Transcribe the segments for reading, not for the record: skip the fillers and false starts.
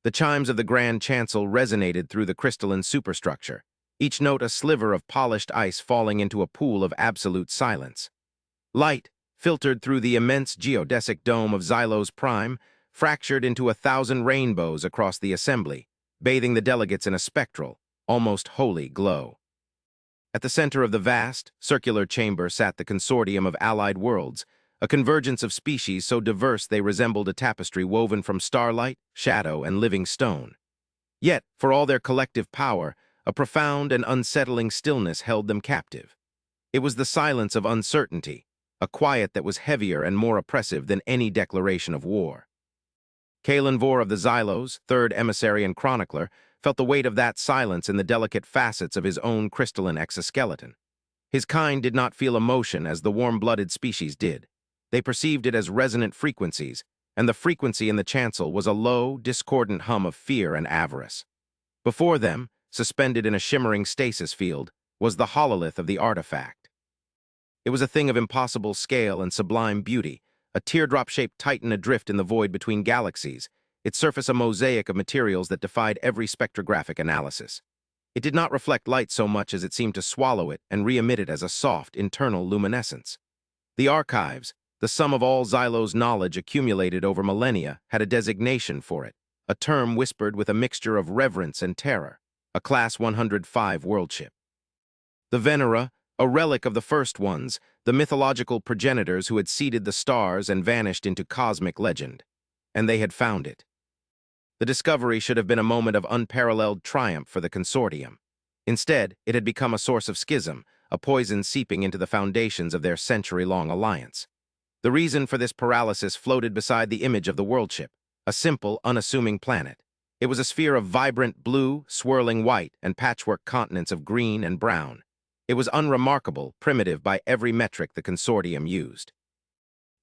The chimes of the grand chancel resonated through the crystalline superstructure, each note a sliver of polished ice falling into a pool of absolute silence. Light, filtered through the immense geodesic dome of Xylos Prime, fractured into 1,000 rainbows across the assembly, bathing the delegates in a spectral, almost holy glow. At the center of the vast, circular chamber sat the consortium of allied worlds, a convergence of species so diverse they resembled a tapestry woven from starlight, shadow, and living stone. Yet, for all their collective power, a profound and unsettling stillness held them captive. It was the silence of uncertainty, a quiet that was heavier and more oppressive than any declaration of war. Kalen Vor of the Xylos, third emissary and chronicler, felt the weight of that silence in the delicate facets of his own crystalline exoskeleton. His kind did not feel emotion as the warm-blooded species did. They perceived it as resonant frequencies, and the frequency in the chancel was a low, discordant hum of fear and avarice. Before them, suspended in a shimmering stasis field, was the hololith of the artifact. It was a thing of impossible scale and sublime beauty, a teardrop-shaped titan adrift in the void between galaxies, its surface a mosaic of materials that defied every spectrographic analysis. It did not reflect light so much as it seemed to swallow it and re-emit it as a soft, internal luminescence. The archives, the sum of all Xylos' knowledge accumulated over millennia, had a designation for it, a term whispered with a mixture of reverence and terror, a Class 105 worldship. The Venera, a relic of the first ones, the mythological progenitors who had seeded the stars and vanished into cosmic legend. And they had found it. The discovery should have been a moment of unparalleled triumph for the consortium. Instead, it had become a source of schism, a poison seeping into the foundations of their century-long alliance. The reason for this paralysis floated beside the image of the worldship, a simple, unassuming planet. It was a sphere of vibrant blue, swirling white, and patchwork continents of green and brown. It was unremarkable, primitive by every metric the consortium used.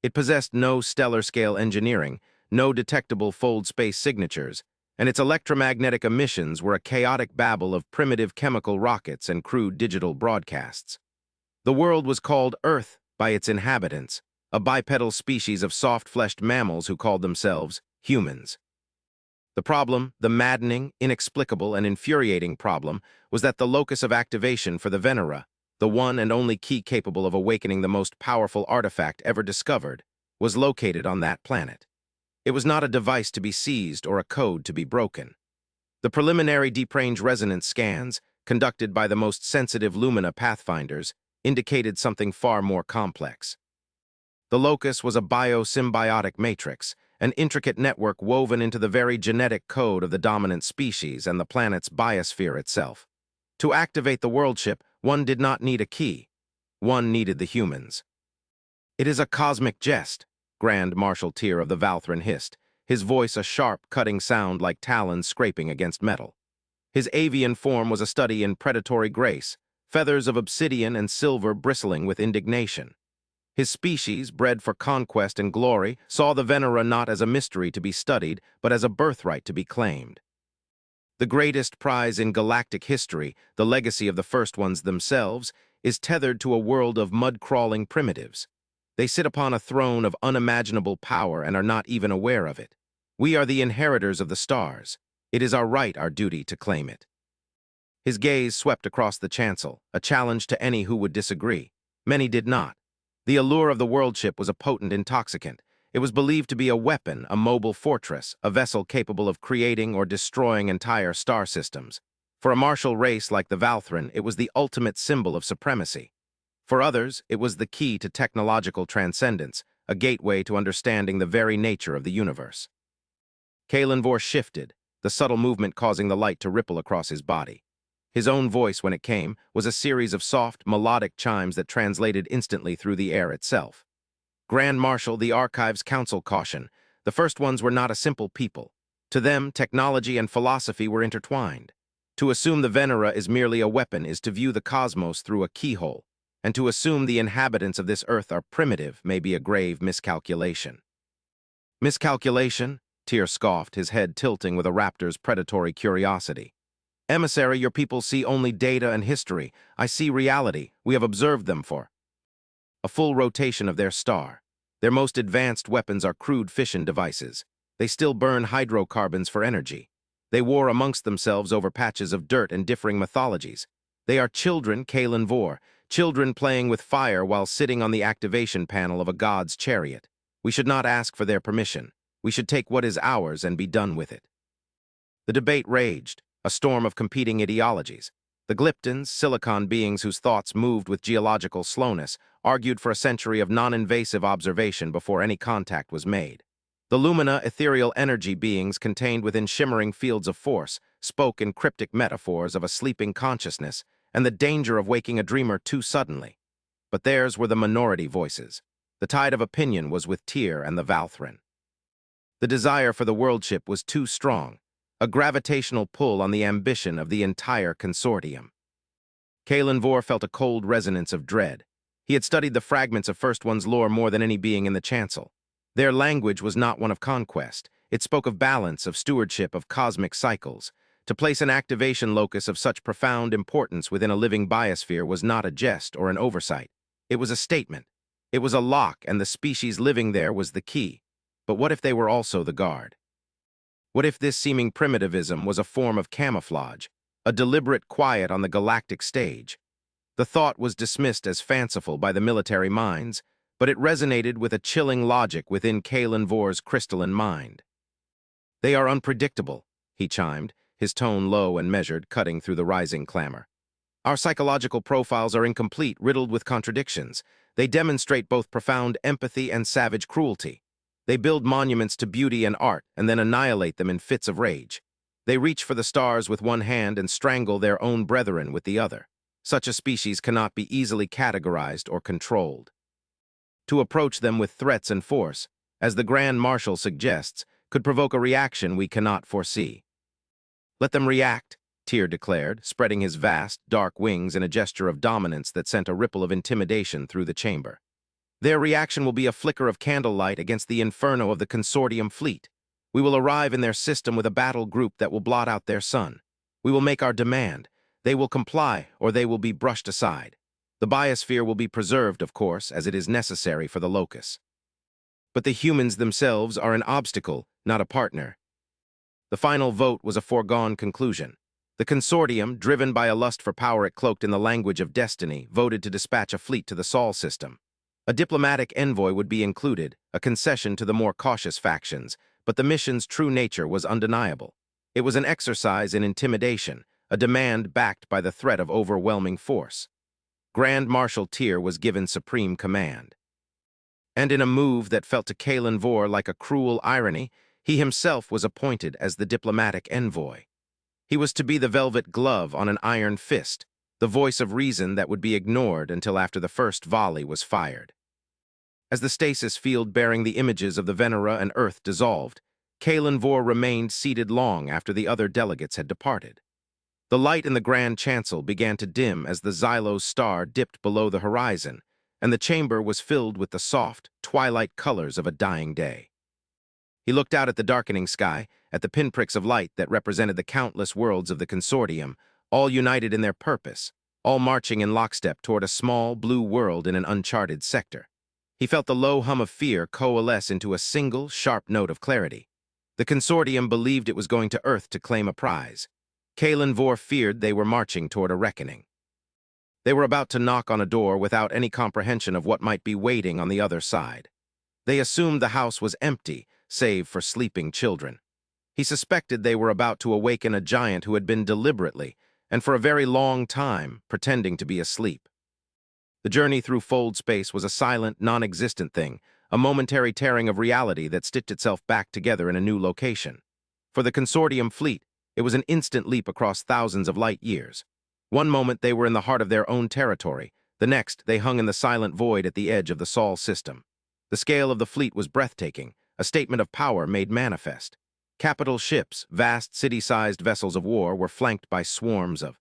It possessed no stellar-scale engineering, no detectable fold space signatures, and its electromagnetic emissions were a chaotic babble of primitive chemical rockets and crude digital broadcasts. The world was called Earth by its inhabitants, a bipedal species of soft-fleshed mammals who called themselves humans. The problem, the maddening, inexplicable, and infuriating problem, was that the locus of activation for the Venera, the one and only key capable of awakening the most powerful artifact ever discovered, was located on that planet. It was not a device to be seized or a code to be broken. The preliminary deep-range resonance scans, conducted by the most sensitive Lumina pathfinders, indicated something far more complex. The locus was a biosymbiotic matrix, an intricate network woven into the very genetic code of the dominant species and the planet's biosphere itself. To activate the worldship, one did not need a key. One needed the humans. "It is a cosmic jest," Grand Marshal Tyr of the Valthran hissed, his voice a sharp, cutting sound like talons scraping against metal. His avian form was a study in predatory grace, feathers of obsidian and silver bristling with indignation. His species, bred for conquest and glory, saw the Venera not as a mystery to be studied, but as a birthright to be claimed. The greatest prize in galactic history, the legacy of the first ones themselves, is tethered to a world of mud-crawling primitives. They sit upon a throne of unimaginable power and are not even aware of it. We are the inheritors of the stars. It is our right, our duty, to claim it. His gaze swept across the chancel, a challenge to any who would disagree. Many did not. The allure of the worldship was a potent intoxicant. It was believed to be a weapon, a mobile fortress, a vessel capable of creating or destroying entire star systems. For a martial race like the Valthran, it was the ultimate symbol of supremacy. For others, it was the key to technological transcendence, a gateway to understanding the very nature of the universe. Kalen Vor shifted, the subtle movement causing the light to ripple across his body. His own voice, when it came, was a series of soft, melodic chimes that translated instantly through the air itself. Grand Marshal, the Archives Council caution, the first ones were not a simple people. To them, technology and philosophy were intertwined. To assume the Venera is merely a weapon is to view the cosmos through a keyhole, and to assume the inhabitants of this earth are primitive may be a grave miscalculation. Miscalculation? Tyr scoffed, his head tilting with a raptor's predatory curiosity. Emissary, your people see only data and history. I see reality. We have observed them for a full rotation of their star. Their most advanced weapons are crude fission devices. They still burn hydrocarbons for energy. They war amongst themselves over patches of dirt and differing mythologies. They are children, Kalen Vor, children playing with fire while sitting on the activation panel of a god's chariot. We should not ask for their permission. We should take what is ours and be done with it. The debate raged, a storm of competing ideologies. The Glyptons, silicon beings whose thoughts moved with geological slowness, argued for a century of non-invasive observation before any contact was made. The Lumina, ethereal energy beings contained within shimmering fields of force, spoke in cryptic metaphors of a sleeping consciousness and the danger of waking a dreamer too suddenly. But theirs were the minority voices. The tide of opinion was with Tyr and the Valthrin. The desire for the worldship was too strong, a gravitational pull on the ambition of the entire consortium. Kalen Vor felt a cold resonance of dread. He had studied the fragments of First One's lore more than any being in the chancel. Their language was not one of conquest. It spoke of balance, of stewardship, of cosmic cycles. To place an activation locus of such profound importance within a living biosphere was not a jest or an oversight. It was a statement. It was a lock, and the species living there was the key. But what if they were also the guard? What if this seeming primitivism was a form of camouflage, a deliberate quiet on the galactic stage? The thought was dismissed as fanciful by the military minds, but it resonated with a chilling logic within Kalen Vor's crystalline mind. "They are unpredictable," he chimed, his tone low and measured, cutting through the rising clamor. "Our psychological profiles are incomplete, riddled with contradictions. They demonstrate both profound empathy and savage cruelty. They build monuments to beauty and art and then annihilate them in fits of rage. They reach for the stars with one hand and strangle their own brethren with the other. Such a species cannot be easily categorized or controlled. To approach them with threats and force, as the Grand Marshal suggests, could provoke a reaction we cannot foresee." "Let them react," Tyr declared, spreading his vast, dark wings in a gesture of dominance that sent a ripple of intimidation through the chamber. "Their reaction will be a flicker of candlelight against the inferno of the consortium fleet. We will arrive in their system with a battle group that will blot out their sun. We will make our demand. They will comply, or they will be brushed aside. The biosphere will be preserved, of course, as it is necessary for the locus. But the humans themselves are an obstacle, not a partner." The final vote was a foregone conclusion. The consortium, driven by a lust for power it cloaked in the language of destiny, voted to dispatch a fleet to the Sol system. A diplomatic envoy would be included, a concession to the more cautious factions, but the mission's true nature was undeniable. It was an exercise in intimidation, a demand backed by the threat of overwhelming force. Grand Marshal Tyr was given supreme command. And in a move that felt to Kalen Vor like a cruel irony, he himself was appointed as the diplomatic envoy. He was to be the velvet glove on an iron fist, the voice of reason that would be ignored until after the first volley was fired. As the stasis field bearing the images of the Venera and Earth dissolved, Kalen Vor remained seated long after the other delegates had departed. The light in the Grand Chancel began to dim as the Xylos star dipped below the horizon, and the chamber was filled with the soft, twilight colors of a dying day. He looked out at the darkening sky, at the pinpricks of light that represented the countless worlds of the consortium, all united in their purpose, all marching in lockstep toward a small, blue world in an uncharted sector. He felt the low hum of fear coalesce into a single, sharp note of clarity. The consortium believed it was going to Earth to claim a prize. Kalen Vor feared they were marching toward a reckoning. They were about to knock on a door without any comprehension of what might be waiting on the other side. They assumed the house was empty, save for sleeping children. He suspected they were about to awaken a giant who had been deliberately, and for a very long time, pretending to be asleep. The journey through fold space was a silent, non-existent thing, a momentary tearing of reality that stitched itself back together in a new location. For the consortium fleet, it was an instant leap across thousands of light years. One moment they were in the heart of their own territory, the next they hung in the silent void at the edge of the Sol system. The scale of the fleet was breathtaking, a statement of power made manifest. Capital ships, vast city-sized vessels of war, were flanked by swarms of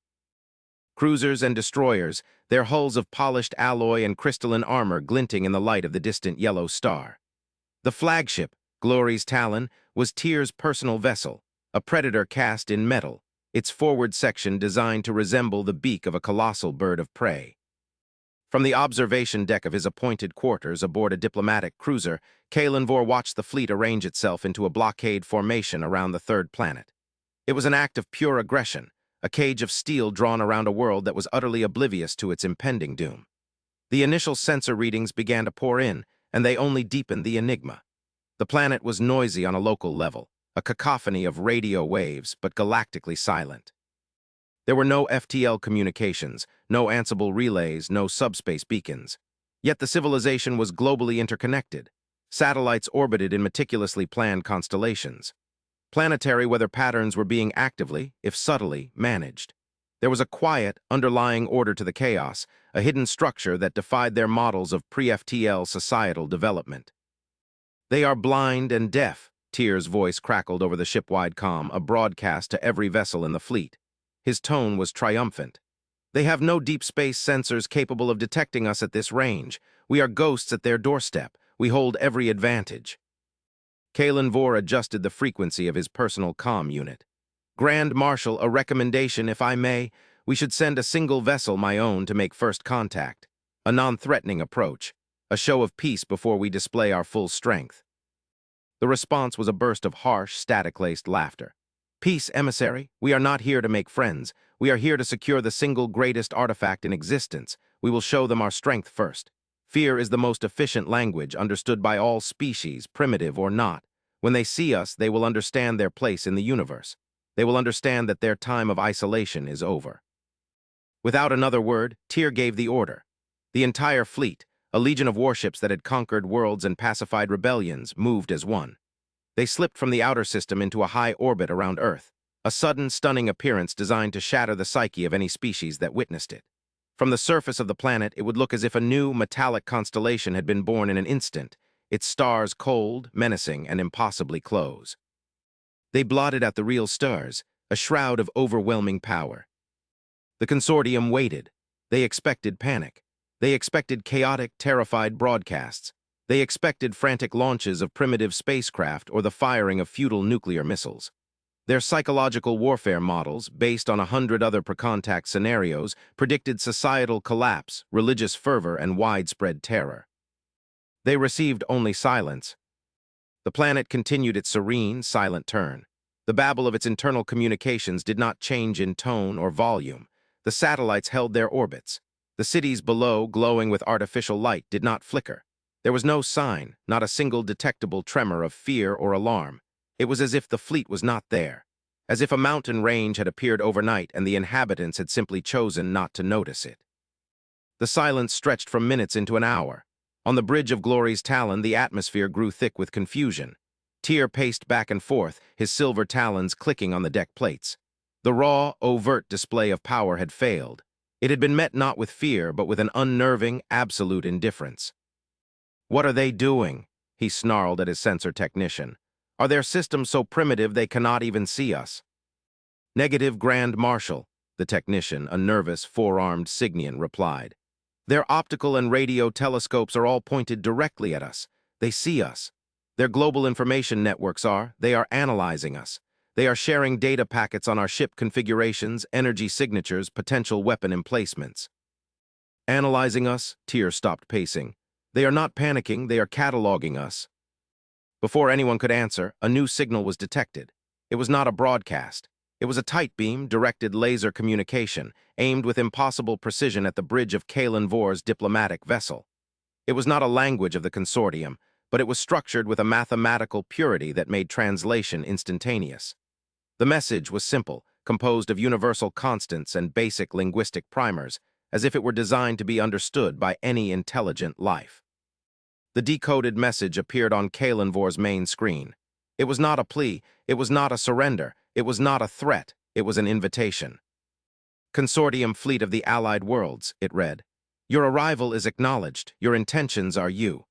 cruisers and destroyers, their hulls of polished alloy and crystalline armor glinting in the light of the distant yellow star. The flagship, Glory's Talon, was Tyr's personal vessel, a predator cast in metal, its forward section designed to resemble the beak of a colossal bird of prey. From the observation deck of his appointed quarters aboard a diplomatic cruiser, Kalen Vor watched the fleet arrange itself into a blockade formation around the third planet. It was an act of pure aggression, a cage of steel drawn around a world that was utterly oblivious to its impending doom. The initial sensor readings began to pour in, and they only deepened the enigma. The planet was noisy on a local level, a cacophony of radio waves, but galactically silent. There were no FTL communications, no Ansible relays, no subspace beacons. Yet the civilization was globally interconnected. Satellites orbited in meticulously planned constellations. Planetary weather patterns were being actively, if subtly, managed. There was a quiet, underlying order to the chaos, a hidden structure that defied their models of pre-FTL societal development. "They are blind and deaf," Tyr's voice crackled over the ship-wide comm, a broadcast to every vessel in the fleet. His tone was triumphant. "They have no deep space sensors capable of detecting us at this range. We are ghosts at their doorstep. We hold every advantage." Kalen Vore adjusted the frequency of his personal comm unit. "Grand Marshal, a recommendation, if I may. We should send a single vessel, my own, to make first contact. A non-threatening approach. A show of peace before we display our full strength." The response was a burst of harsh, static-laced laughter. "Peace, emissary. We are not here to make friends. We are here to secure the single greatest artifact in existence. We will show them our strength first. Fear is the most efficient language, understood by all species, primitive or not. When they see us, they will understand their place in the universe. They will understand that their time of isolation is over." Without another word, Tyr gave the order. The entire fleet, a legion of warships that had conquered worlds and pacified rebellions, moved as one. They slipped from the outer system into a high orbit around Earth, a sudden, stunning appearance designed to shatter the psyche of any species that witnessed it. From the surface of the planet, it would look as if a new, metallic constellation had been born in an instant, its stars cold, menacing, and impossibly close. They blotted out the real stars, a shroud of overwhelming power. The consortium waited. They expected panic. They expected chaotic, terrified broadcasts. They expected frantic launches of primitive spacecraft or the firing of futile nuclear missiles. Their psychological warfare models, based on 100 other per-contact scenarios, predicted societal collapse, religious fervor, and widespread terror. They received only silence. The planet continued its serene, silent turn. The babble of its internal communications did not change in tone or volume. The satellites held their orbits. The cities below, glowing with artificial light, did not flicker. There was no sign, not a single detectable tremor of fear or alarm. It was as if the fleet was not there, as if a mountain range had appeared overnight and the inhabitants had simply chosen not to notice it. The silence stretched from minutes into an hour. On the bridge of Glory's Talon, the atmosphere grew thick with confusion. Tyr paced back and forth, his silver talons clicking on the deck plates. The raw, overt display of power had failed. It had been met not with fear, but with an unnerving, absolute indifference. "What are they doing?" he snarled at his sensor technician. "Are their systems so primitive they cannot even see us?" "Negative, Grand Marshal," the technician, a nervous, four-armed Signian, replied. "Their optical and radio telescopes are all pointed directly at us. They see us. Their global information networks they are analyzing us. They are sharing data packets on our ship configurations, energy signatures, potential weapon emplacements." "Analyzing us?" Tyr stopped pacing. "They are not panicking, they are cataloging us." Before anyone could answer, a new signal was detected. It was not a broadcast. It was a tight beam, directed laser communication, aimed with impossible precision at the bridge of Kalen Vore's diplomatic vessel. It was not a language of the consortium, but it was structured with a mathematical purity that made translation instantaneous. The message was simple, composed of universal constants and basic linguistic primers, as if it were designed to be understood by any intelligent life. The decoded message appeared on Kalen Vore's main screen. It was not a plea, it was not a surrender, it was not a threat, it was an invitation. "Consortium Fleet of the Allied Worlds," it read. "Your arrival is acknowledged, your intentions are you.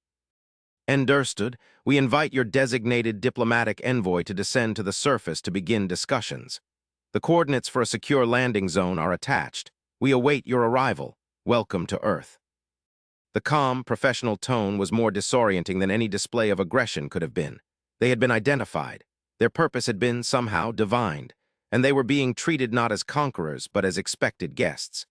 Understood, we invite your designated diplomatic envoy to descend to the surface to begin discussions. The coordinates for a secure landing zone are attached. We await your arrival. Welcome to Earth." The calm, professional tone was more disorienting than any display of aggression could have been. They had been identified. Their purpose had been, somehow, divined, and they were being treated not as conquerors, but as expected guests.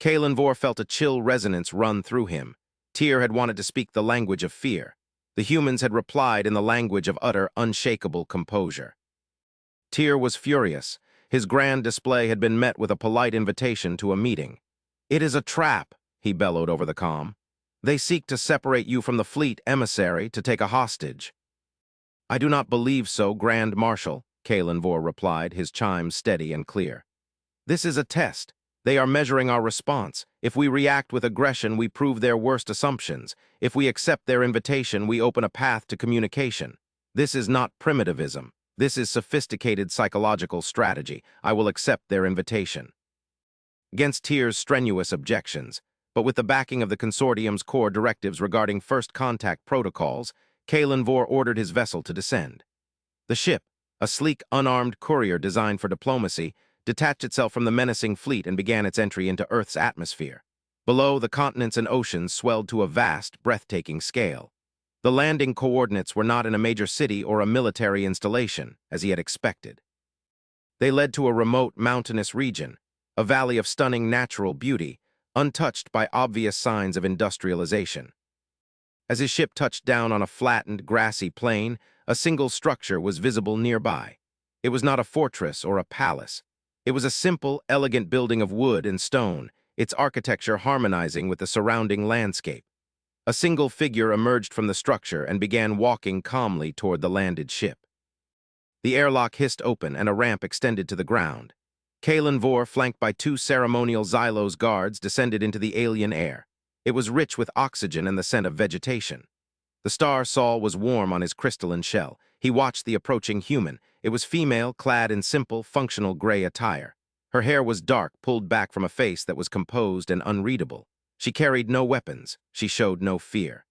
Kalen Vore felt a chill resonance run through him. Tyr had wanted to speak the language of fear. The humans had replied in the language of utter, unshakable composure. Tyr was furious. His grand display had been met with a polite invitation to a meeting. "It is a trap," he bellowed over the comm. "They seek to separate you from the fleet emissary to take a hostage." "I do not believe so, Grand Marshal," Kalen Vor replied, his chimes steady and clear. "This is a test. They are measuring our response. If we react with aggression, we prove their worst assumptions. If we accept their invitation, we open a path to communication. This is not primitivism. This is sophisticated psychological strategy. I will accept their invitation." Against Tyr's strenuous objections, but with the backing of the consortium's core directives regarding first contact protocols, Kalen Vor ordered his vessel to descend. The ship, a sleek, unarmed courier designed for diplomacy, detached itself from the menacing fleet and began its entry into Earth's atmosphere. Below, the continents and oceans swelled to a vast, breathtaking scale. The landing coordinates were not in a major city or a military installation, as he had expected. They led to a remote, mountainous region, a valley of stunning natural beauty, untouched by obvious signs of industrialization. As his ship touched down on a flattened, grassy plain, a single structure was visible nearby. It was not a fortress or a palace. It was a simple, elegant building of wood and stone, its architecture harmonizing with the surrounding landscape. A single figure emerged from the structure and began walking calmly toward the landed ship. The airlock hissed open and a ramp extended to the ground. Kalen Vor, flanked by two ceremonial Xylos guards, descended into the alien air. It was rich with oxygen and the scent of vegetation. The star Sol was warm on his crystalline shell. He watched the approaching human. It was female, clad in simple, functional gray attire. Her hair was dark, pulled back from a face that was composed and unreadable. She carried no weapons. She showed no fear.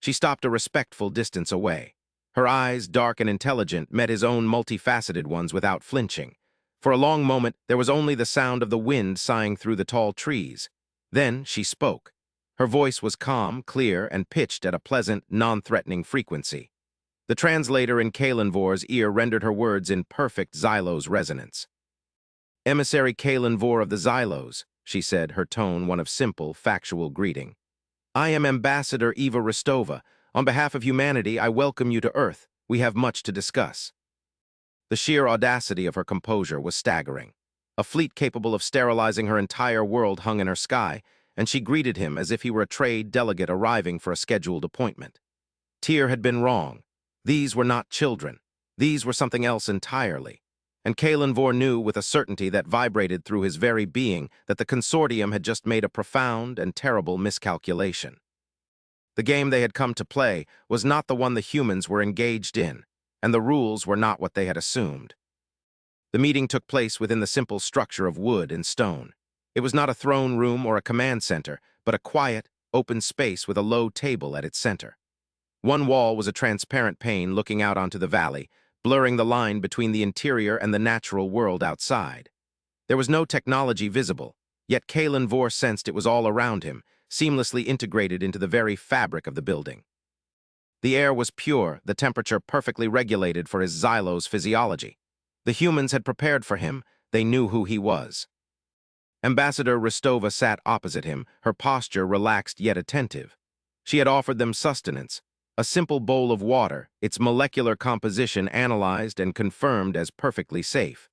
She stopped a respectful distance away. Her eyes, dark and intelligent, met his own multifaceted ones without flinching. For a long moment, there was only the sound of the wind sighing through the tall trees. Then she spoke. Her voice was calm, clear, and pitched at a pleasant, non-threatening frequency. The translator in Kalen Vor's ear rendered her words in perfect Xylos resonance. "Emissary Kalen Vor of the Xylos," she said, her tone one of simple, factual greeting. "I am Ambassador Eva Rostova. On behalf of humanity, I welcome you to Earth. We have much to discuss." The sheer audacity of her composure was staggering. A fleet capable of sterilizing her entire world hung in her sky, and she greeted him as if he were a trade delegate arriving for a scheduled appointment. Tyr had been wrong. These were not children. These were something else entirely. And Kalen Vor knew with a certainty that vibrated through his very being that the consortium had just made a profound and terrible miscalculation. The game they had come to play was not the one the humans were engaged in, and the rules were not what they had assumed. The meeting took place within the simple structure of wood and stone. It was not a throne room or a command center, but a quiet, open space with a low table at its center. One wall was a transparent pane looking out onto the valley, blurring the line between the interior and the natural world outside. There was no technology visible, yet Kalen Vor sensed it was all around him, seamlessly integrated into the very fabric of the building. The air was pure, the temperature perfectly regulated for his Xylos physiology. The humans had prepared for him. They knew who he was. Ambassador Rostova sat opposite him, her posture relaxed yet attentive. She had offered them sustenance, a simple bowl of water, its molecular composition analyzed and confirmed as perfectly safe.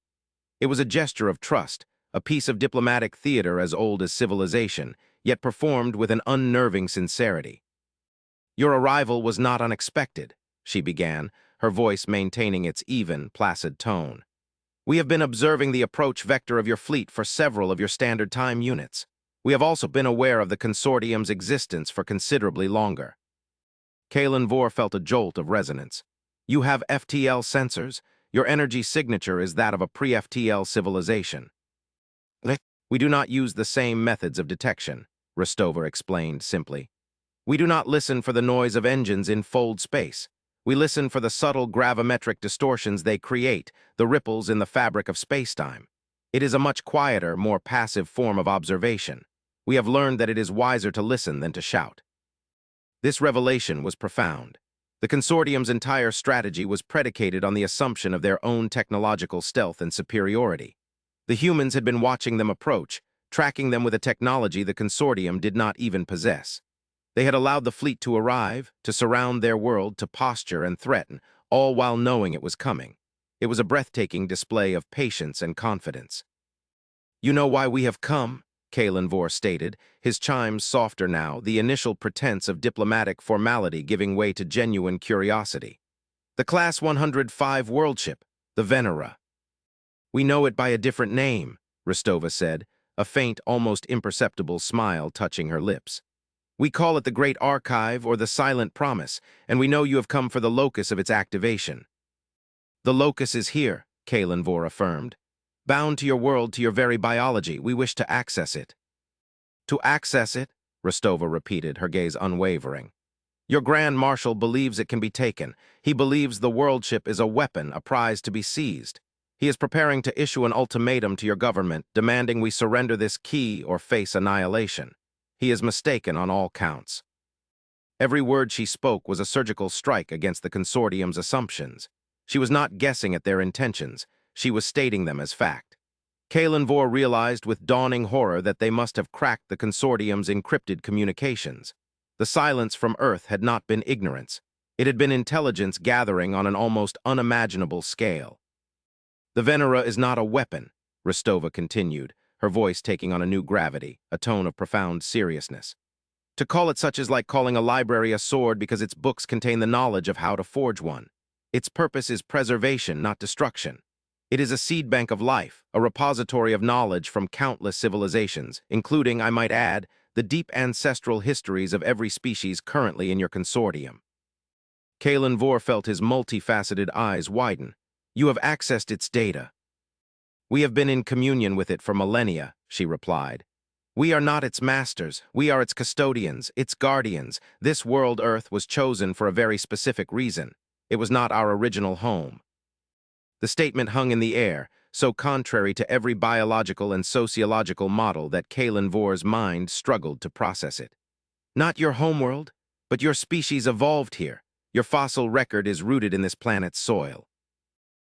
It was a gesture of trust, a piece of diplomatic theater as old as civilization, yet performed with an unnerving sincerity. "Your arrival was not unexpected," she began, her voice maintaining its even, placid tone. "We have been observing the approach vector of your fleet for several of your standard time units. We have also been aware of the consortium's existence for considerably longer." Kalen Vor felt a jolt of resonance. "You have FTL sensors. Your energy signature is that of a pre-FTL civilization." "We do not use the same methods of detection," Rostova explained simply. "We do not listen for the noise of engines in fold space. We listen for the subtle gravimetric distortions they create, the ripples in the fabric of spacetime. It is a much quieter, more passive form of observation. We have learned that it is wiser to listen than to shout." This revelation was profound. The consortium's entire strategy was predicated on the assumption of their own technological stealth and superiority. The humans had been watching them approach, tracking them with a technology the consortium did not even possess. They had allowed the fleet to arrive, to surround their world, to posture and threaten, all while knowing it was coming. It was a breathtaking display of patience and confidence. "You know why we have come?" Kalen Vor stated, his chimes softer now, the initial pretense of diplomatic formality giving way to genuine curiosity. "The Class 105 Worldship, the Venera." "We know it by a different name," Rostova said, a faint, almost imperceptible smile touching her lips. "We call it the Great Archive or the Silent Promise, and we know you have come for the locus of its activation." "The locus is here," Kalen Vor affirmed. "Bound to your world, to your very biology, we wish to access it." "To access it?" Rostova repeated, her gaze unwavering. "Your Grand Marshal believes it can be taken. He believes the Worldship is a weapon, a prize to be seized. He is preparing to issue an ultimatum to your government, demanding we surrender this key or face annihilation. He is mistaken on all counts." Every word she spoke was a surgical strike against the consortium's assumptions. She was not guessing at their intentions. She was stating them as fact. Kalen Vor realized with dawning horror that they must have cracked the consortium's encrypted communications. The silence from Earth had not been ignorance. It had been intelligence gathering on an almost unimaginable scale. "The Venera is not a weapon," Rostova continued, her voice taking on a new gravity, a tone of profound seriousness. "To call it such is like calling a library a sword because its books contain the knowledge of how to forge one. Its purpose is preservation, not destruction. It is a seed bank of life, a repository of knowledge from countless civilizations, including, I might add, the deep ancestral histories of every species currently in your consortium." Kalen Vor felt his multifaceted eyes widen. "You have accessed its data." "We have been in communion with it for millennia," she replied. "We are not its masters. We are its custodians, its guardians. This world, Earth, was chosen for a very specific reason. It was not our original home." The statement hung in the air, so contrary to every biological and sociological model that Kalen Vor's mind struggled to process it. "Not your homeworld, but your species evolved here. Your fossil record is rooted in this planet's soil."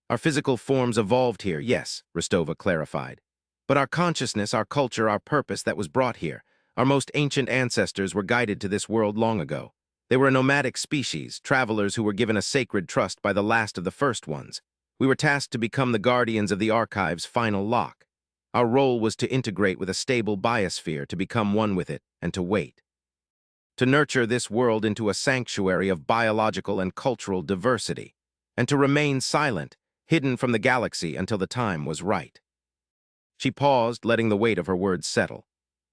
"Our physical forms evolved here, yes," Rostova clarified. "But our consciousness, our culture, our purpose that was brought here. Our most ancient ancestors were guided to this world long ago. They were a nomadic species, travelers who were given a sacred trust by the last of the first ones. We were tasked to become the guardians of the archive's final lock. Our role was to integrate with a stable biosphere, to become one with it, and to wait. To nurture this world into a sanctuary of biological and cultural diversity, and to remain silent, hidden from the galaxy until the time was right." She paused, letting the weight of her words settle.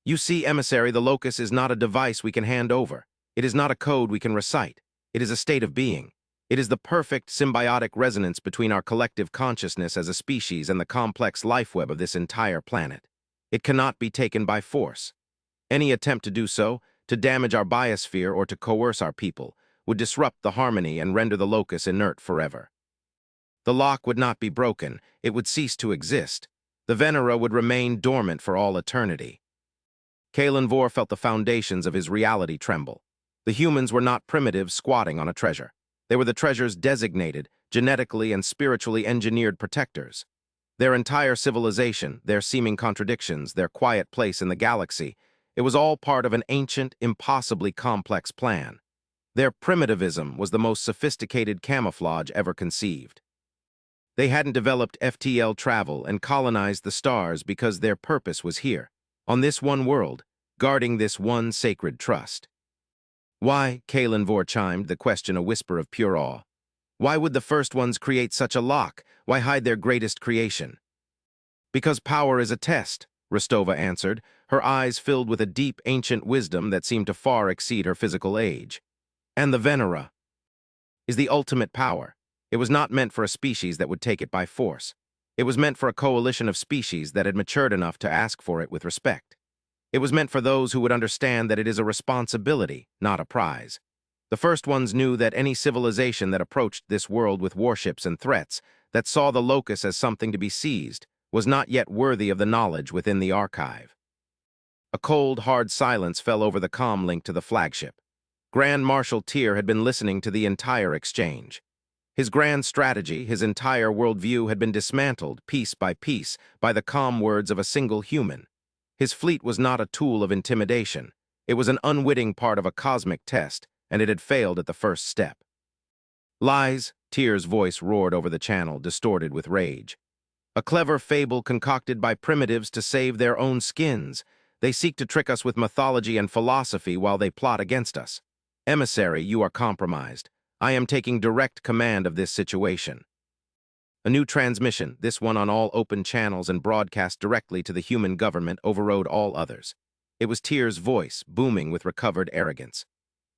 "You see, emissary, the locus is not a device we can hand over. It is not a code we can recite. It is a state of being. It is the perfect symbiotic resonance between our collective consciousness as a species and the complex lifeweb of this entire planet. It cannot be taken by force. Any attempt to do so, to damage our biosphere or to coerce our people, would disrupt the harmony and render the locus inert forever. The lock would not be broken. It would cease to exist. The Venera would remain dormant for all eternity." Kalen Vor felt the foundations of his reality tremble. The humans were not primitives squatting on a treasure. They were the treasure's designated, genetically and spiritually engineered protectors. Their entire civilization, their seeming contradictions, their quiet place in the galaxy, it was all part of an ancient, impossibly complex plan. Their primitivism was the most sophisticated camouflage ever conceived. They hadn't developed FTL travel and colonized the stars because their purpose was here, on this one world, guarding this one sacred trust. "Why," Kalen Vor chimed, the question a whisper of pure awe, "why would the first ones create such a lock? Why hide their greatest creation?" "Because power is a test," Rostova answered, her eyes filled with a deep, ancient wisdom that seemed to far exceed her physical age. "And the Venera is the ultimate power. It was not meant for a species that would take it by force. It was meant for a coalition of species that had matured enough to ask for it with respect. It was meant for those who would understand that it is a responsibility, not a prize. The first ones knew that any civilization that approached this world with warships and threats, that saw the locus as something to be seized, was not yet worthy of the knowledge within the archive." A cold, hard silence fell over the comm link to the flagship. Grand Marshal Tyr had been listening to the entire exchange. His grand strategy, his entire worldview had been dismantled, piece by piece, by the calm words of a single human. His fleet was not a tool of intimidation. It was an unwitting part of a cosmic test, and it had failed at the first step. "Lies," Tyr's voice roared over the channel, distorted with rage. "A clever fable concocted by primitives to save their own skins. They seek to trick us with mythology and philosophy while they plot against us. Emissary, you are compromised. I am taking direct command of this situation." A new transmission, this one on all open channels and broadcast directly to the human government, overrode all others. It was Tyr's voice, booming with recovered arrogance.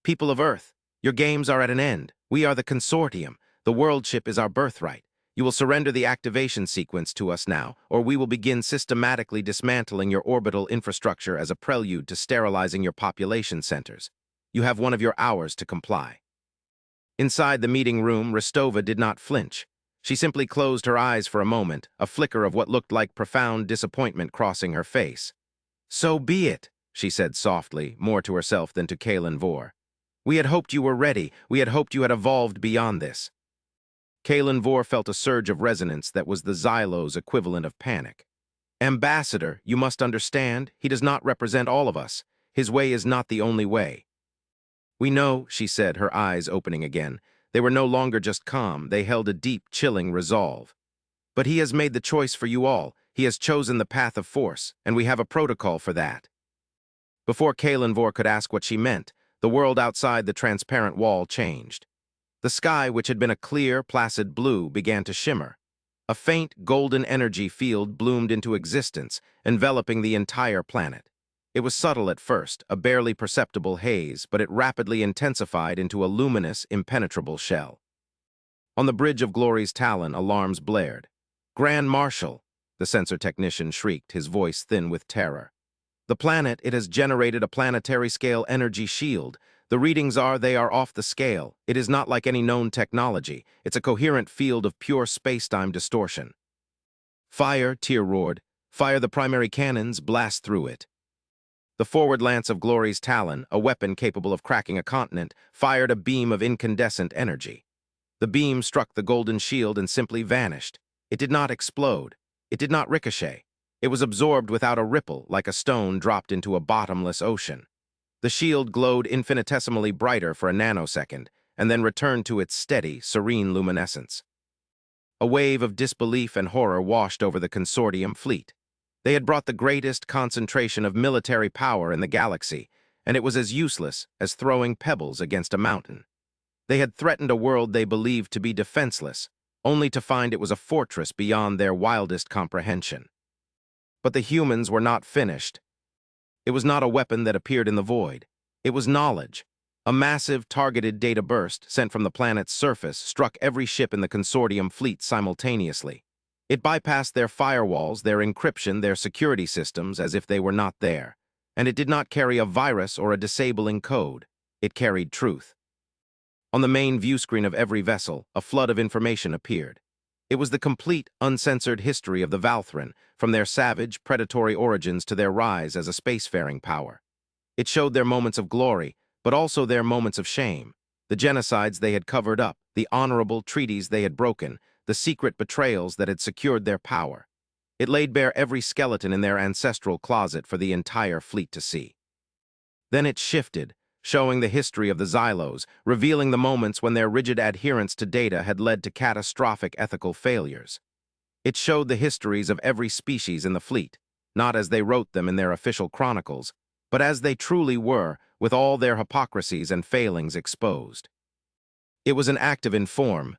"People of Earth, your games are at an end. We are the consortium. The worldship is our birthright. You will surrender the activation sequence to us now, or we will begin systematically dismantling your orbital infrastructure as a prelude to sterilizing your population centers. You have one of your hours to comply." Inside the meeting room, Rostova did not flinch. She simply closed her eyes for a moment, a flicker of what looked like profound disappointment crossing her face. "So be it," she said softly, more to herself than to Kalen Vor. "We had hoped you were ready. We had hoped you had evolved beyond this." Kalen Vor felt a surge of resonance that was the Xylo's equivalent of panic. "Ambassador, you must understand, he does not represent all of us. His way is not the only way." "We know," she said, her eyes opening again. They were no longer just calm, they held a deep, chilling resolve. "But he has made the choice for you all. He has chosen the path of force, and we have a protocol for that." Before Kalen Vor could ask what she meant, the world outside the transparent wall changed. The sky, which had been a clear, placid blue, began to shimmer. A faint, golden energy field bloomed into existence, enveloping the entire planet. It was subtle at first, a barely perceptible haze, but it rapidly intensified into a luminous, impenetrable shell. On the bridge of Glory's Talon, alarms blared. "Grand Marshal!" the sensor technician shrieked, his voice thin with terror. "The planet, it has generated a planetary-scale energy shield. The readings they are off the scale. It is not like any known technology. It's a coherent field of pure space-time distortion." "Fire," Tyr roared. "Fire the primary cannons, blast through it." The forward lance of Glory's Talon, a weapon capable of cracking a continent, fired a beam of incandescent energy. The beam struck the golden shield and simply vanished. It did not explode. It did not ricochet. It was absorbed without a ripple, like a stone dropped into a bottomless ocean. The shield glowed infinitesimally brighter for a nanosecond, and then returned to its steady, serene luminescence. A wave of disbelief and horror washed over the consortium fleet. They had brought the greatest concentration of military power in the galaxy, and it was as useless as throwing pebbles against a mountain. They had threatened a world they believed to be defenseless, only to find it was a fortress beyond their wildest comprehension. But the humans were not finished. It was not a weapon that appeared in the void. It was knowledge. A massive, targeted data burst sent from the planet's surface struck every ship in the consortium fleet simultaneously. It bypassed their firewalls, their encryption, their security systems as if they were not there. And it did not carry a virus or a disabling code. It carried truth. On the main view screen of every vessel, a flood of information appeared. It was the complete, uncensored history of the Valthran, from their savage, predatory origins to their rise as a spacefaring power. It showed their moments of glory, but also their moments of shame, the genocides they had covered up, the honorable treaties they had broken, the secret betrayals that had secured their power. It laid bare every skeleton in their ancestral closet for the entire fleet to see. Then it shifted, showing the history of the Xylos, revealing the moments when their rigid adherence to data had led to catastrophic ethical failures. It showed the histories of every species in the fleet, not as they wrote them in their official chronicles, but as they truly were, with all their hypocrisies and failings exposed. It was an act of informational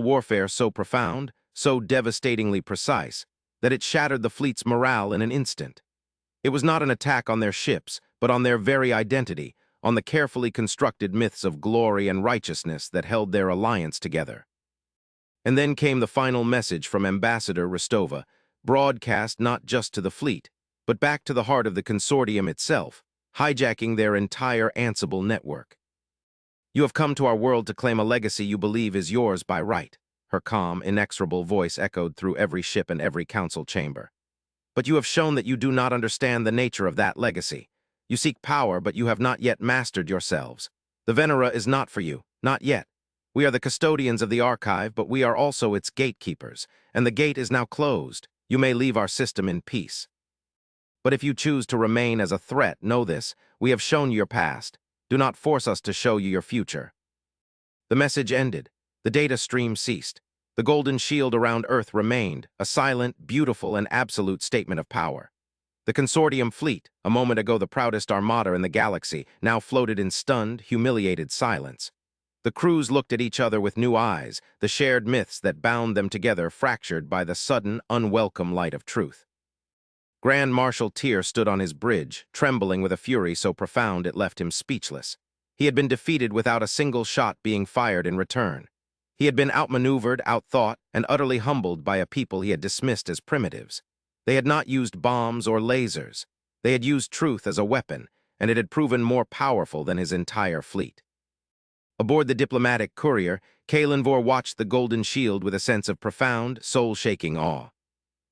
warfare so profound, so devastatingly precise, that it shattered the fleet's morale in an instant. It was not an attack on their ships, but on their very identity, on the carefully constructed myths of glory and righteousness that held their alliance together. And then came the final message from Ambassador Rostova, broadcast not just to the fleet, but back to the heart of the consortium itself, hijacking their entire Ansible network. "You have come to our world to claim a legacy you believe is yours by right," her calm, inexorable voice echoed through every ship and every council chamber. "But you have shown that you do not understand the nature of that legacy. You seek power, but you have not yet mastered yourselves. The Venera is not for you, not yet. We are the custodians of the archive, but we are also its gatekeepers, and the gate is now closed. You may leave our system in peace. But if you choose to remain as a threat, know this: we have shown you your past. Do not force us to show you your future." The message ended. The data stream ceased. The golden shield around Earth remained, a silent, beautiful, and absolute statement of power. The consortium fleet, a moment ago the proudest armada in the galaxy, now floated in stunned, humiliated silence. The crews looked at each other with new eyes, the shared myths that bound them together fractured by the sudden, unwelcome light of truth. Grand Marshal Tyr stood on his bridge, trembling with a fury so profound it left him speechless. He had been defeated without a single shot being fired in return. He had been outmaneuvered, outthought, and utterly humbled by a people he had dismissed as primitives. They had not used bombs or lasers. They had used truth as a weapon, and it had proven more powerful than his entire fleet. Aboard the diplomatic courier, Kalenvor watched the golden shield with a sense of profound, soul-shaking awe.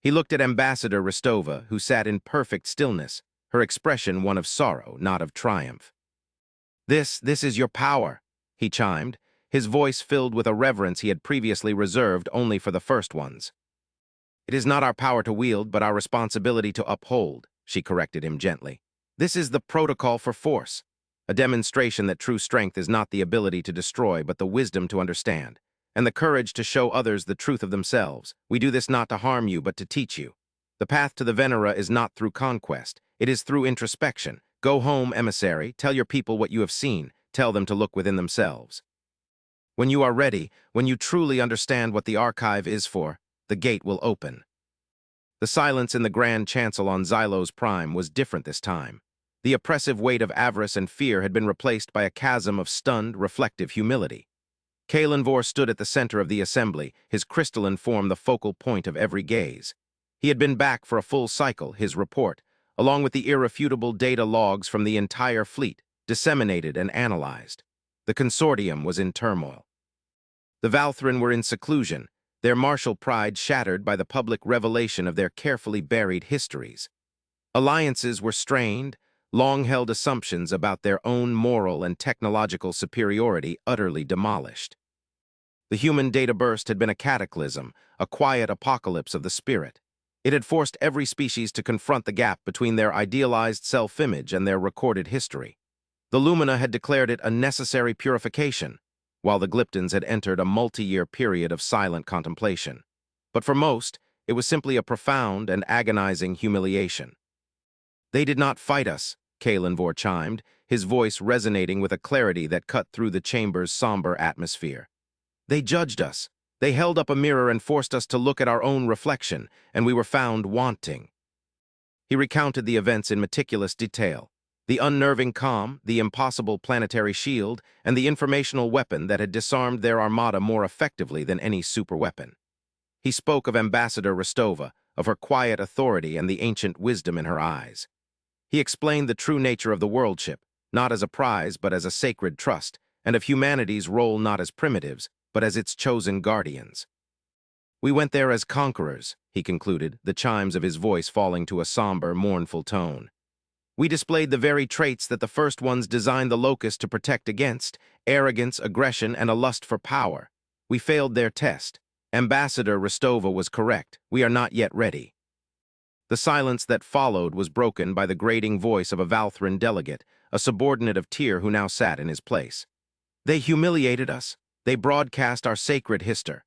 He looked at Ambassador Rostova, who sat in perfect stillness, her expression one of sorrow, not of triumph. This is your power," he chimed, his voice filled with a reverence he had previously reserved only for the first ones. "It is not our power to wield, but our responsibility to uphold," she corrected him gently. "This is the protocol for force, a demonstration that true strength is not the ability to destroy, but the wisdom to understand, and the courage to show others the truth of themselves. We do this not to harm you, but to teach you. The path to the Venera is not through conquest. It is through introspection. Go home, emissary, tell your people what you have seen, tell them to look within themselves. When you are ready, when you truly understand what the archive is for, the gate will open." The silence in the Grand Chancel on Xylos Prime was different this time. The oppressive weight of avarice and fear had been replaced by a chasm of stunned, reflective humility. Kalenvor stood at the center of the assembly, his crystalline form the focal point of every gaze. He had been back for a full cycle, his report, along with the irrefutable data logs from the entire fleet, disseminated and analyzed. The consortium was in turmoil. The Valthrin were in seclusion, their martial pride shattered by the public revelation of their carefully buried histories. Alliances were strained, long-held assumptions about their own moral and technological superiority utterly demolished. The human data burst had been a cataclysm, a quiet apocalypse of the spirit. It had forced every species to confront the gap between their idealized self-image and their recorded history. The Lumina had declared it a necessary purification, while the Glyptons had entered a multi-year period of silent contemplation. But for most, it was simply a profound and agonizing humiliation. "They did not fight us," Kalenvor chimed, his voice resonating with a clarity that cut through the chamber's somber atmosphere. "They judged us. They held up a mirror and forced us to look at our own reflection, and we were found wanting." He recounted the events in meticulous detail. The unnerving calm, the impossible planetary shield, and the informational weapon that had disarmed their armada more effectively than any superweapon. He spoke of Ambassador Rostova, of her quiet authority and the ancient wisdom in her eyes. He explained the true nature of the Worldship, not as a prize but as a sacred trust, and of humanity's role not as primitives, but as its chosen guardians. "We went there as conquerors," he concluded, the chimes of his voice falling to a somber, mournful tone. "We displayed the very traits that the first ones designed the Locust to protect against: arrogance, aggression, and a lust for power. We failed their test. Ambassador Rostova was correct. We are not yet ready." The silence that followed was broken by the grating voice of a Valthrin delegate, a subordinate of Tyr who now sat in his place. "They humiliated us. They broadcast our sacred history.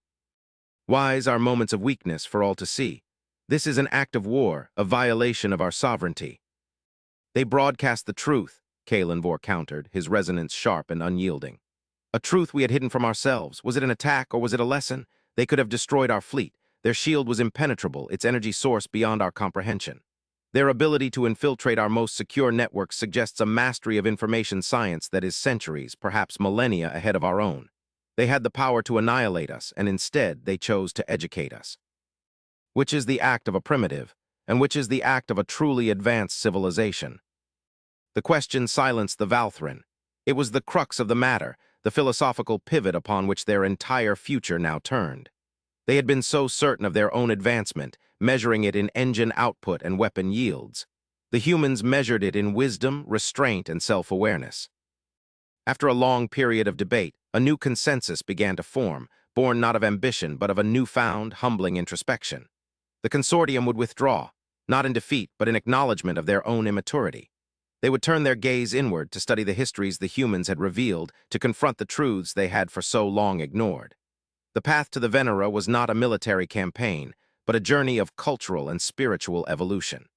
Wise our moments of weakness for all to see. This is an act of war, a violation of our sovereignty." "They broadcast the truth," Kalenvor countered, his resonance sharp and unyielding. "A truth we had hidden from ourselves. Was it an attack or was it a lesson? They could have destroyed our fleet. Their shield was impenetrable, its energy source beyond our comprehension. Their ability to infiltrate our most secure networks suggests a mastery of information science that is centuries, perhaps millennia ahead of our own. They had the power to annihilate us, and instead they chose to educate us. Which is the act of a primitive, and which is the act of a truly advanced civilization?" The question silenced the Valthrin. It was the crux of the matter, the philosophical pivot upon which their entire future now turned. They had been so certain of their own advancement, measuring it in engine output and weapon yields. The humans measured it in wisdom, restraint, and self-awareness. After a long period of debate, a new consensus began to form, born not of ambition but of a newfound, humbling introspection. The consortium would withdraw, not in defeat but in acknowledgement of their own immaturity. They would turn their gaze inward to study the histories the humans had revealed, to confront the truths they had for so long ignored. The path to the Venera was not a military campaign, but a journey of cultural and spiritual evolution.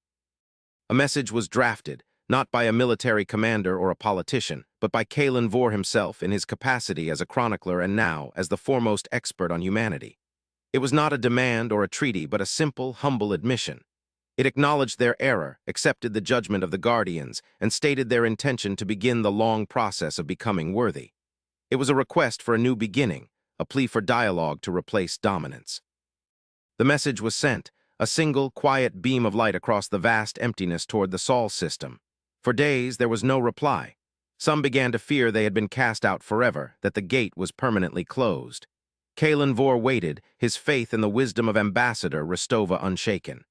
A message was drafted, not by a military commander or a politician, but by Kalen Vore himself in his capacity as a chronicler and now as the foremost expert on humanity. It was not a demand or a treaty, but a simple, humble admission. It acknowledged their error, accepted the judgment of the Guardians, and stated their intention to begin the long process of becoming worthy. It was a request for a new beginning, a plea for dialogue to replace dominance. The message was sent, a single, quiet beam of light across the vast emptiness toward the Sol system. For days, there was no reply. Some began to fear they had been cast out forever, that the gate was permanently closed. Kalen Vore waited, his faith in the wisdom of Ambassador Rostova unshaken.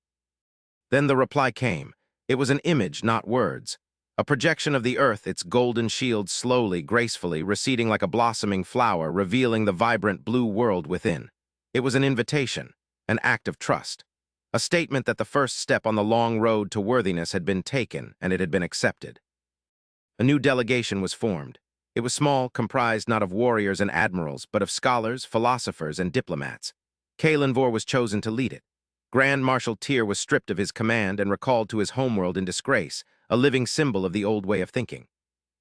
Then the reply came. It was an image, not words. A projection of the earth, its golden shield slowly, gracefully, receding like a blossoming flower, revealing the vibrant blue world within. It was an invitation, an act of trust. A statement that the first step on the long road to worthiness had been taken and it had been accepted. A new delegation was formed. It was small, comprised not of warriors and admirals, but of scholars, philosophers, and diplomats. Kalen Vore was chosen to lead it. Grand Marshal Tyr was stripped of his command and recalled to his homeworld in disgrace, a living symbol of the old way of thinking.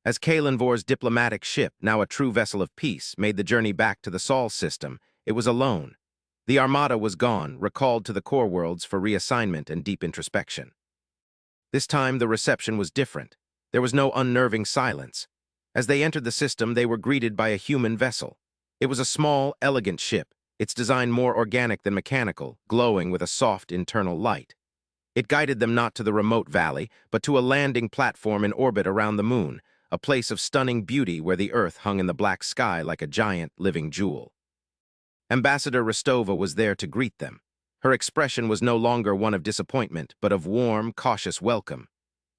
As Kalen Vore's diplomatic ship, now a true vessel of peace, made the journey back to the Sol system, it was alone. The Armada was gone, recalled to the core worlds for reassignment and deep introspection. This time, the reception was different. There was no unnerving silence. As they entered the system, they were greeted by a human vessel. It was a small, elegant ship, its design more organic than mechanical, glowing with a soft internal light. It guided them not to the remote valley, but to a landing platform in orbit around the moon, a place of stunning beauty where the Earth hung in the black sky like a giant, living jewel. Ambassador Rostova was there to greet them. Her expression was no longer one of disappointment, but of warm, cautious welcome.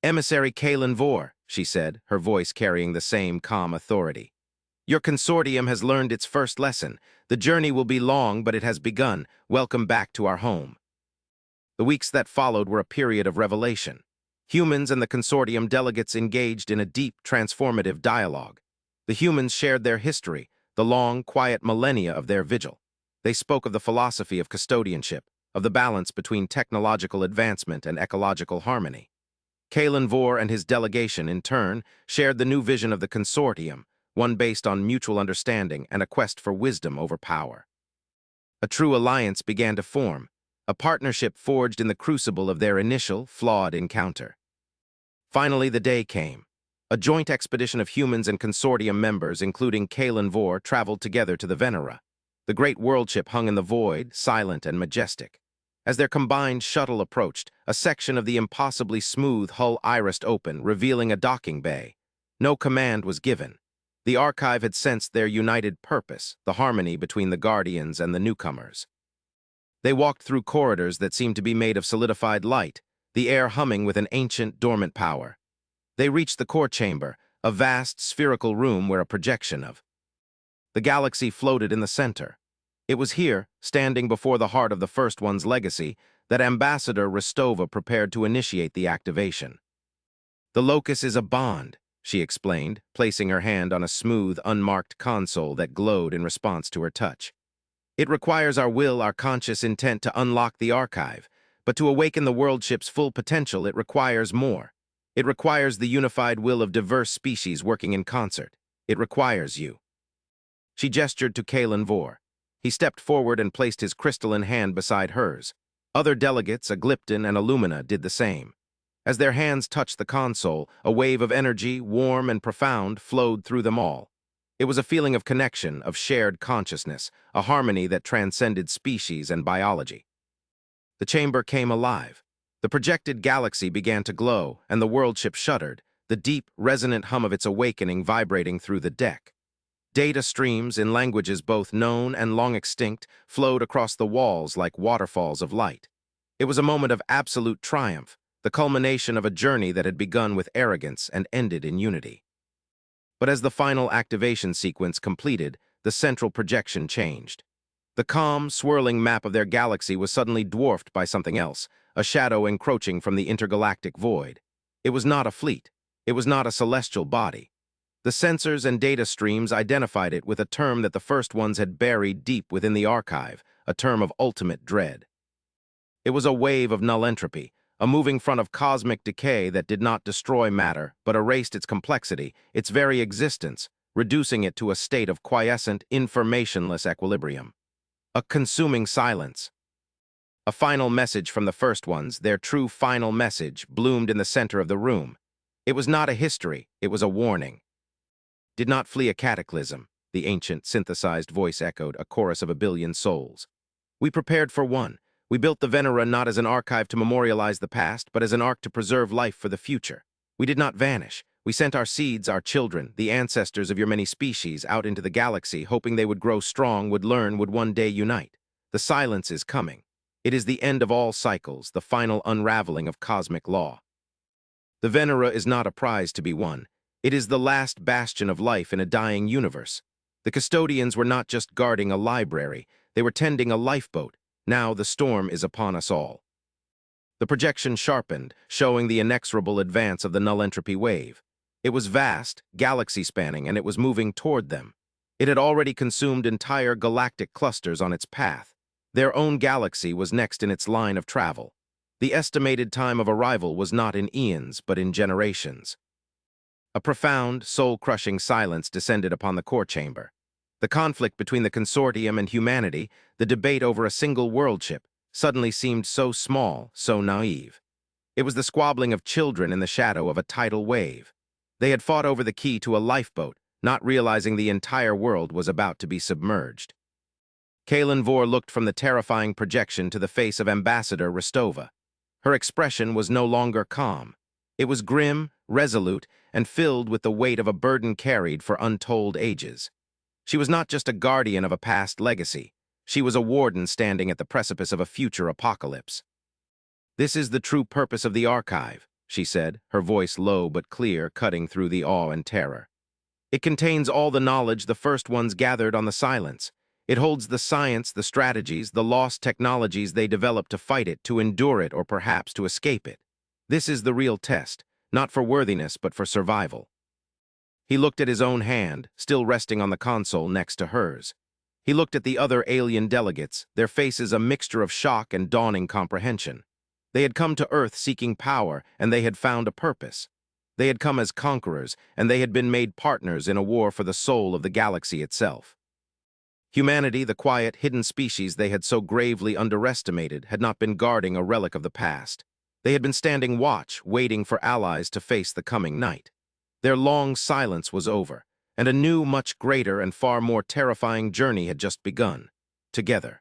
"Emissary Kalen Vore," she said, her voice carrying the same calm authority. "Your consortium has learned its first lesson. The journey will be long, but it has begun. Welcome back to our home." The weeks that followed were a period of revelation. Humans and the consortium delegates engaged in a deep, transformative dialogue. The humans shared their history, the long, quiet millennia of their vigil. They spoke of the philosophy of custodianship, of the balance between technological advancement and ecological harmony. Kalen Vore and his delegation, in turn, shared the new vision of the consortium, one based on mutual understanding and a quest for wisdom over power. A true alliance began to form, a partnership forged in the crucible of their initial, flawed encounter. Finally, the day came. A joint expedition of humans and consortium members, including Kalen Vore, traveled together to the Venera. The great worldship hung in the void, silent and majestic. As their combined shuttle approached, a section of the impossibly smooth hull irised open, revealing a docking bay. No command was given. The archive had sensed their united purpose, the harmony between the Guardians and the newcomers. They walked through corridors that seemed to be made of solidified light, the air humming with an ancient, dormant power. They reached the core chamber, a vast, spherical room where a projection of the galaxy floated in the center. It was here, standing before the heart of the First One's legacy, that Ambassador Rostova prepared to initiate the activation. "The locus is a bond," she explained, placing her hand on a smooth, unmarked console that glowed in response to her touch. "It requires our will, our conscious intent to unlock the archive, but to awaken the worldship's full potential, it requires more. It requires the unified will of diverse species working in concert. It requires you." She gestured to Kalen Vore. He stepped forward and placed his crystalline hand beside hers. Other delegates, a Glypton and a Lumina, did the same. As their hands touched the console, a wave of energy, warm and profound, flowed through them all. It was a feeling of connection, of shared consciousness, a harmony that transcended species and biology. The chamber came alive. The projected galaxy began to glow, and the worldship shuddered, the deep, resonant hum of its awakening vibrating through the deck. Data streams, in languages both known and long extinct, flowed across the walls like waterfalls of light. It was a moment of absolute triumph, the culmination of a journey that had begun with arrogance and ended in unity. But as the final activation sequence completed, the central projection changed. The calm, swirling map of their galaxy was suddenly dwarfed by something else, a shadow encroaching from the intergalactic void. It was not a fleet. It was not a celestial body. The sensors and data streams identified it with a term that the first ones had buried deep within the archive, a term of ultimate dread. It was a wave of null entropy, a moving front of cosmic decay that did not destroy matter, but erased its complexity, its very existence, reducing it to a state of quiescent, informationless equilibrium. A consuming silence. A final message from the first ones, their true final message, bloomed in the center of the room. It was not a history, it was a warning. Did not flee a cataclysm, the ancient, synthesized voice echoed, a chorus of a billion souls. We prepared for one. We built the Venera not as an archive to memorialize the past, but as an ark to preserve life for the future. We did not vanish. We sent our seeds, our children, the ancestors of your many species, out into the galaxy, hoping they would grow strong, would learn, would one day unite. The silence is coming. It is the end of all cycles, the final unraveling of cosmic law. The Venera is not a prize to be won. It is the last bastion of life in a dying universe. The custodians were not just guarding a library, they were tending a lifeboat. Now the storm is upon us all. The projection sharpened, showing the inexorable advance of the null entropy wave. It was vast, galaxy-spanning, and it was moving toward them. It had already consumed entire galactic clusters on its path. Their own galaxy was next in its line of travel. The estimated time of arrival was not in eons, but in generations. A profound, soul-crushing silence descended upon the core chamber. The conflict between the consortium and humanity, the debate over a single worldship, suddenly seemed so small, so naive. It was the squabbling of children in the shadow of a tidal wave. They had fought over the key to a lifeboat, not realizing the entire world was about to be submerged. Kalen Vor looked from the terrifying projection to the face of Ambassador Rostova. Her expression was no longer calm. It was grim, resolute, and filled with the weight of a burden carried for untold ages. She was not just a guardian of a past legacy. She was a warden standing at the precipice of a future apocalypse. "This is the true purpose of the archive," she said, her voice low but clear, cutting through the awe and terror. "It contains all the knowledge the first ones gathered on the silence. It holds the science, the strategies, the lost technologies they developed to fight it, to endure it, or perhaps to escape it. This is the real test, not for worthiness, but for survival." He looked at his own hand, still resting on the console next to hers. He looked at the other alien delegates, their faces a mixture of shock and dawning comprehension. They had come to Earth seeking power, and they had found a purpose. They had come as conquerors, and they had been made partners in a war for the soul of the galaxy itself. Humanity, the quiet, hidden species they had so gravely underestimated, had not been guarding a relic of the past. They had been standing watch, waiting for allies to face the coming night. Their long silence was over, and a new, much greater and far more terrifying journey had just begun. Together.